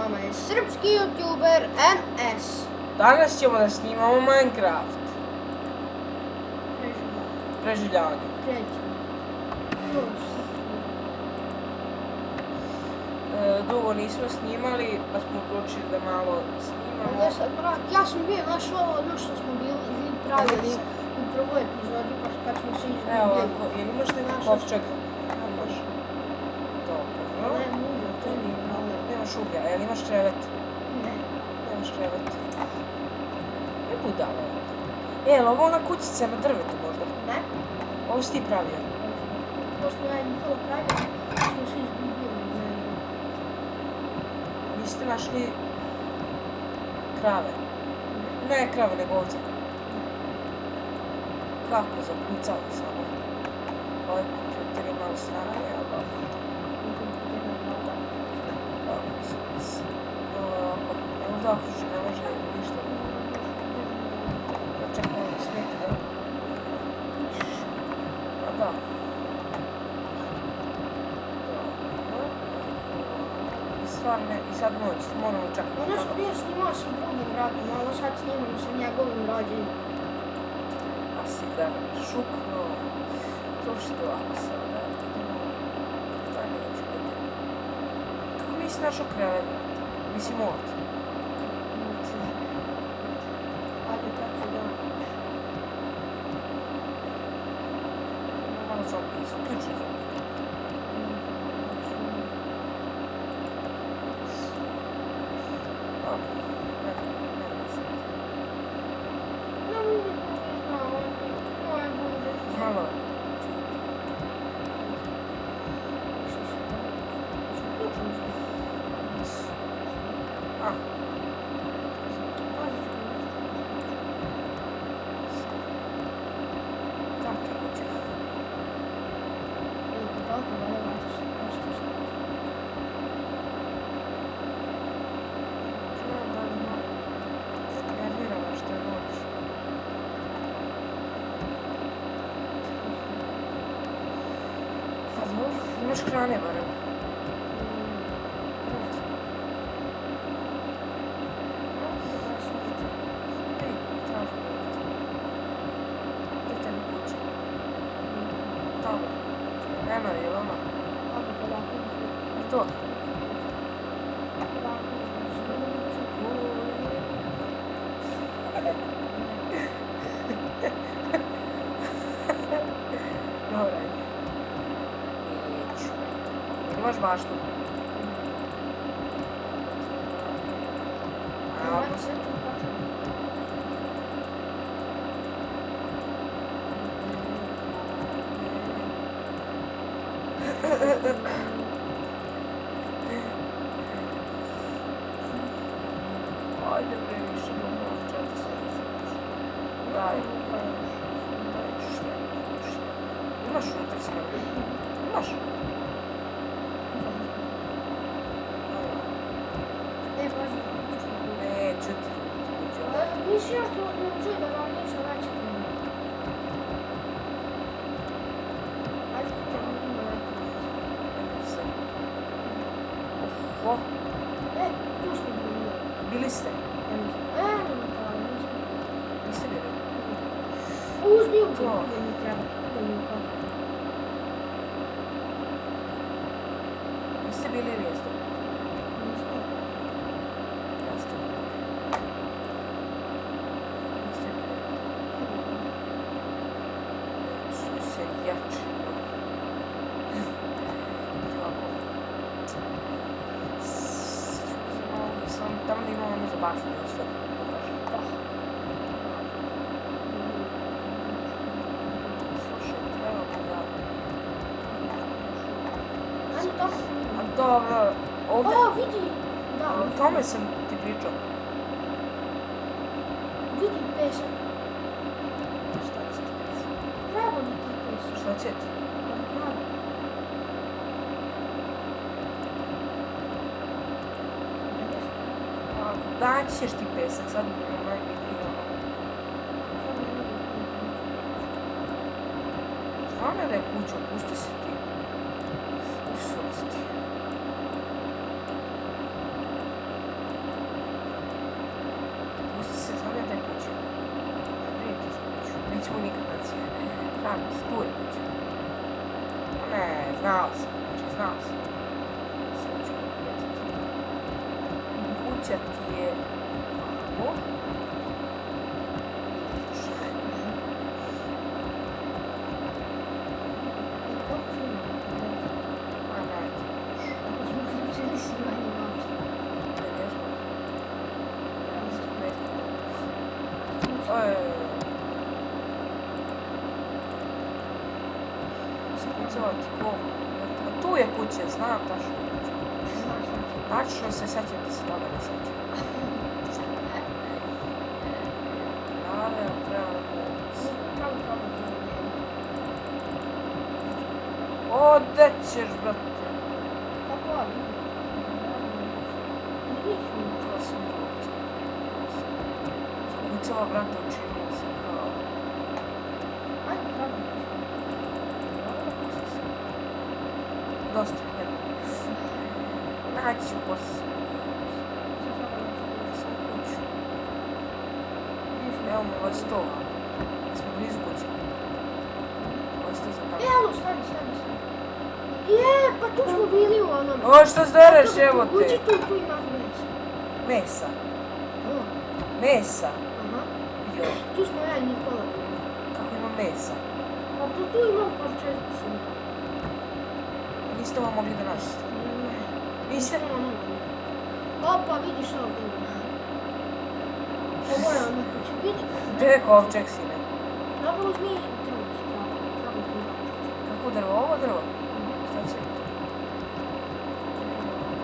vama je srpski youtuber NS. Danas ćemo da snimamo Minecraft. Preživljavanje. Krećemo. Dugo nismo snimali, pa smo odlučili da malo snimamo. Ovdje sad mrak, ja sam bio našao ono što smo bili pravili u prvoj epizodi, pa kad smo se izgubili. Evo ovako, jel imaš neki kovčeg? Imaš. Dobro. Ne, uglja, to je nije pravo. Nemaš uglja, jel imaš krevet? Ne. Nemaš krevet. Ne budalo. Jel ovo ona kućica na drvetu možda? Ne. Ovo si ti pravio? To smo ja i Nikola pravili, smo se izgubili. Niste našli krave? Ne krave, nego ovce. Kako zakucali samo? Ovaj kompjuter je malo strane, ali dobro. Evo da okruži, ne može ništa. Čekaj, ovo smeti da... Pa da. Stvarno, i sad noć, moramo čekati. Ono što prije snimao sa drugim bratom, ovo sad snimam sa njegovim rođenjem. A si da šukno, to što ako sada idemo, da neću biti. Kako nisi našao krevet? Mislim ovdje. Ajde, tako ću da... Malo zombi, su ključni zombi. Malo. A. Tam ti kuće. Nervirala što je noć. Pa dobro, imaš hrane barem. Ej, tražim ovdje. Gdje tebi kuća? Tamo. Eno, je li ona? Je to? Dobra je. Neću. Imaš baštu? A, ajde bre, više mogu četi se. Daj. Daj, šlje. Imaš unutar smrde? Imaš? Neću ti uđe. Nisi još to čuj da vam ništa neće treba. Ajde, te ima neki. Se. Oho, Tu smo bili. bili ste? Nema pravo, nismo. Niste bili? Uzmi u To. gdje mi treba. Niste bili ili jeste? Nismo. Jeste bili. Niste bili. Su se jači. Ovako. Sam tamo da imamo ono za bašljenje sve. Slušaj, trebamo da... Ajde, tamo. A dobro, ovdje... O, vidi! Da, O tome sam ti pričao. vidi pesak. Šta će ti reći? Treba mi ti pesak. Šta će ti? Pravo. Daći ćeš ti pesak, sad najbitnije ono. Stvarno da je kuća, pusti se ti. Usuli si ti. se, tu je kuća. Ne, znao sam, znači znao sam. Sve ću pokretiti. Kuća ti je... Ovo? A ne, tu je kuća, znam tačno kuća. Tačno se sjećam da se toga ne sjećam. Ali treba o, gdje ćeš, brate? Kucava, brate, učinila se kao... Dosta je. Naći ću poslije. Sam kuću. Evo mu ovaj stol. Smo blizu kuće. Ovaj stol za tamo. Evo, stani. Pa tu smo bili u onom. O, što zdereš, evo te? Uđi tu imaš mesa. Mesa. O, Mesa. aha. Jo, Tu smo ja i Nikola bili. kako ima mesa? Pa tu imam parčeticu. Niste ovo mogli da nosite? Niste? Opa, vidiš ovdje ima. Ovo je ono kuće. Vidi. Gdje je kovčeg, sine? Dobro uzmi drvo. Treba tu. Kako drvo? Ovo drvo? Šta će?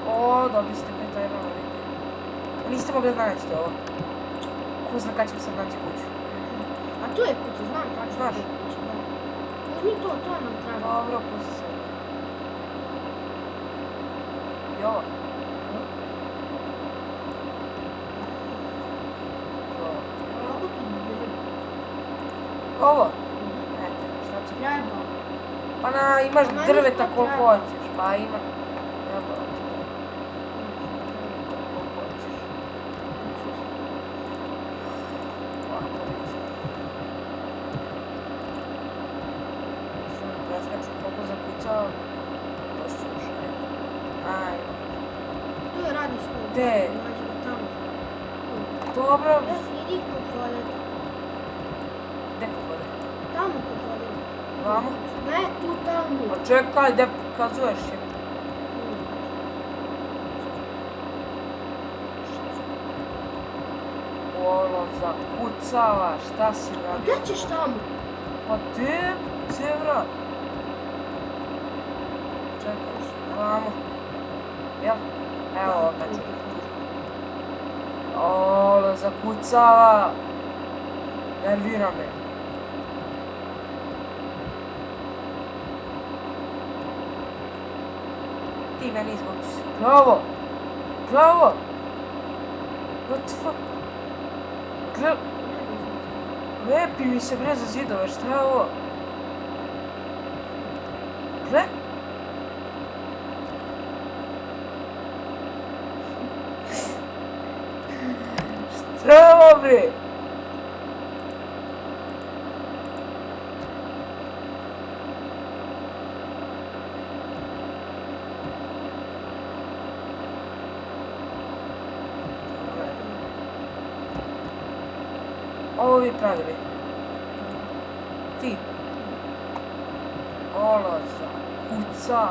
O, dobili ste petajno, vidite. Niste mogli da naći ovo. Ko zna kad ćemo sad naći kuću? A tu je kuća, znam tačno. Znaš? Kuća, da. Uzmi to nam treba. Dobro, pusti se. Jo. Kako ti drvo? Ovo? Eto, šta će? Treba. Pa imaš Pa meni drveta što koliko treba? hoćeš, pa ima... Jebala ti drveta koliko hoćeš. Ovako vidi. Preskaču koliko zakucao. Došću još, ajde. Tu je radi stol. Gde? Nađi ga tamo. Dobro. Idi kod toaleta. Gde kod vode? Tamo kod toaleta. Vamo? Ne, tu tamo. Pa čekaj, gde pokazuješ je? Olo, zakucava, šta si radi? Gdje ćeš tamo? Pa te vrat. Čekaš, vamo. Jel? Evo opet. Olo, zakucava. Nervira me. Ti meni izgubiš. Glavo! Glavo! What the fuck? Lepi mi se bre za zidove, šta je ovo? Gle? Šta je ovo bre? Ovo vi pravili. Ti. Oloza. Kucava.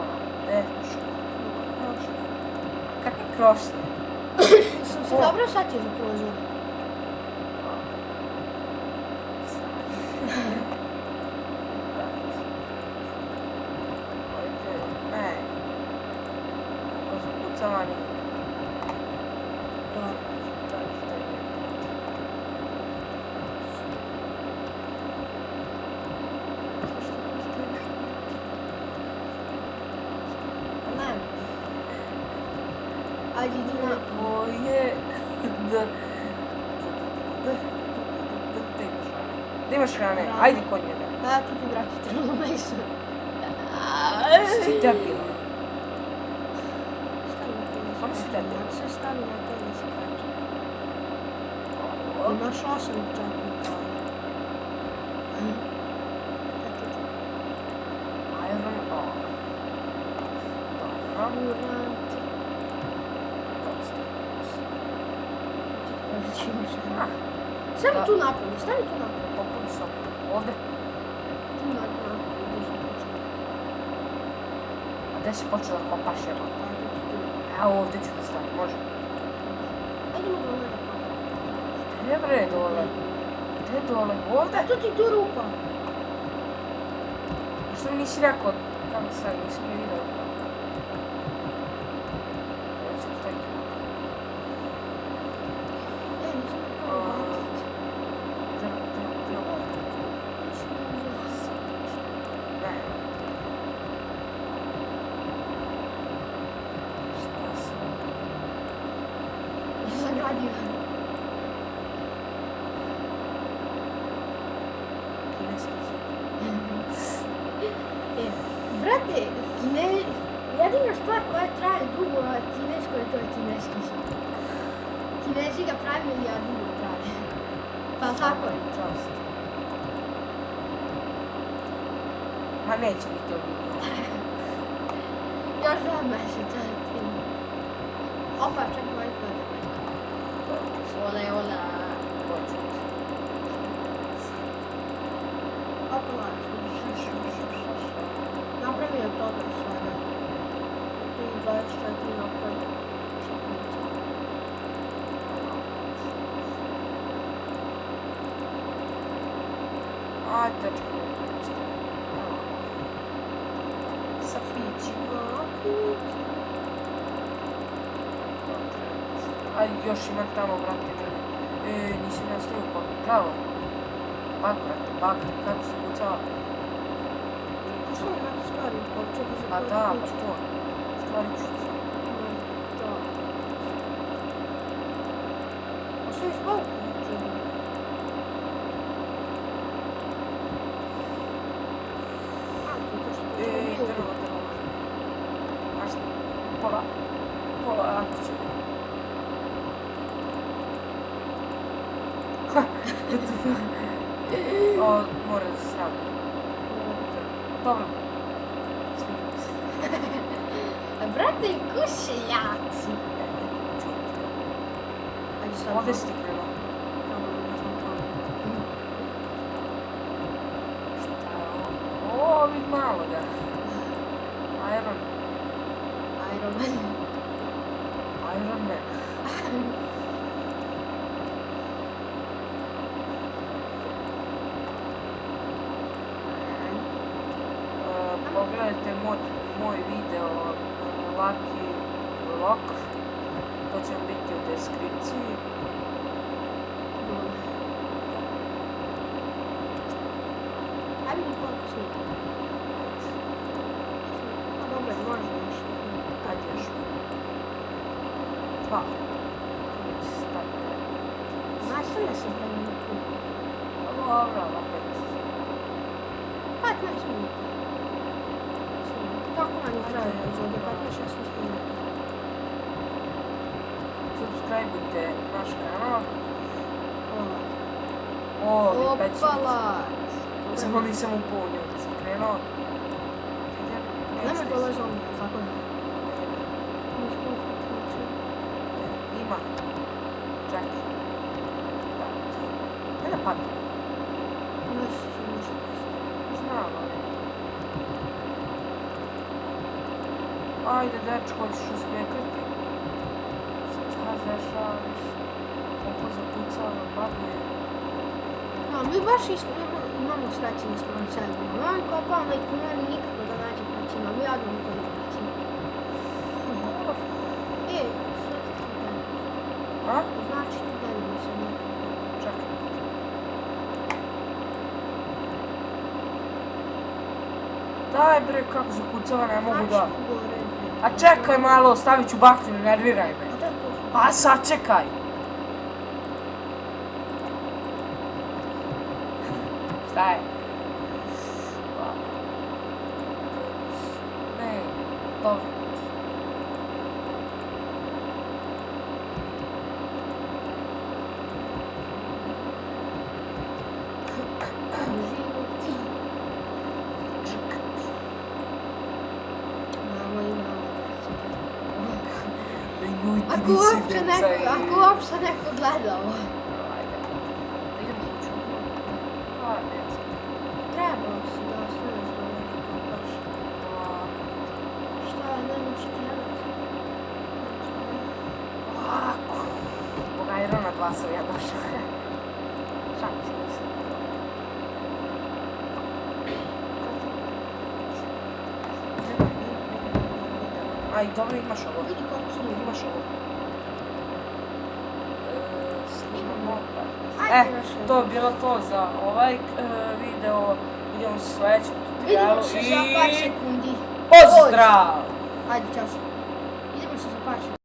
Dečko. Kakve krošne. Sam se dobro shvatio za prozor. Ne. Ovo zakucavani. Ajde, idi na... Moje... Da imaš hrane, ajde kod njega. Da, tu ti brati trebalo meso. Si debil. Stavi si debil? Sve stavi na to da se kače. Imaš 8 čak na to. Eto ti. ignoranti. Kako ste? Ah. Stavi tu napolje, stavi tu napolje. Popun sam. Ovdje. Tu napolje, gdje sam počela. A gdje si počela kopaš jeba? Ajde ti tu. Evo ovdje ću da stavim, može. Ajdemo dole da kopamo. Gdje bre dole? Gdje dole? Ovdje? Tu ti tu rupa. Što mi nisi rekao kako sad, nisam mi vidio. Ovo ću staviti. Nisam da baciti. Drvo. Nisam da uzeti. Ne. Šta sam? Nisam radio. Kineski zid. Brate, jedina stvar koja traje dugo na kineskoj, to je kineski zid. Kinezi ga pravili, a dugo traje. Pa tako je. Čast. Ma neće mi to biti. Još 2 mjeseca. Opa, čekaj, ovaj hlada. Ola. Opa, napravio je toga sada. Tu 24 napravio. Ajde, dečko. Sa pićima. A još imam tamo, brate, mili. Nisam ja stavio kod. Pravo. Bak, brate, bak. Kako se pucava? Što je neki stvari počeli za Pa da, pa to. Stvari ću se. Da. A sve je zvuk? Drvo. Až pola akcije. O, mora da se sravni. Dobro. Sviđa mi se. Brate, kuši jaci. Ovdje si ti krenuo. Šta je ovo? O, vid malo da. Iron Man. Pogledajte moj video Lucky Lock. To će vam biti u deskripciji. Ajde mi koliko snimati. Dobro, može još. Ajde još. 2. Znaš što ja sam vremena kupi? Dobro, opet. 15 minuta. Kako nam je traje epizode? 15-16 minuta. Subscribeujte naš kanal. Ovaj. O, pećnici. Opala! Samo nisam upao u nju da sam krenuo. Nema dole zombija, tako je. Ima. Čekaj. Ne da padne. Znam, ali... Ajde, dečko, hoćeš usmekati. Šta zešavaš? Kako zapucava, baguje. Mi baš imamo sreće na svom serveru. On kopao na tuneli nikako da nađe praćina, mi odmah to ne praćimo. Sve ti tu deli. A? Znači tu deli mi se nekako. Čekaj. Daj bre, kako zakucava, ne mogu da... Znači tu gore, bre. A čekaj malo, stavit ću baklju, ne nerviraj me. A da je to? Pa sačekaj. Šta je? Ne, dobro. Život. Mamo i mama, da se da. ljudi, Ako nisi uopće deca neko, i- ako uopće neko gleda ovo. Ajde, idemo kuću. A, ne znam. Trebalo si da ostaneš do nekako baš. Šta je, nemaš krevet? Lako. Zbog Irona 2 sam ja došla. Šalim se, nisam. Aj, dobro, imaš ovo. Vidi kako snima. Imaš ovo. Snimamo. Ajde, još jedno. To je bilo to za ovaj video. Vidimo se u sledećem Vidimo tutorialu se za par sekundi. pozdrav! Ajde, čao. Idemo se za par sekundi.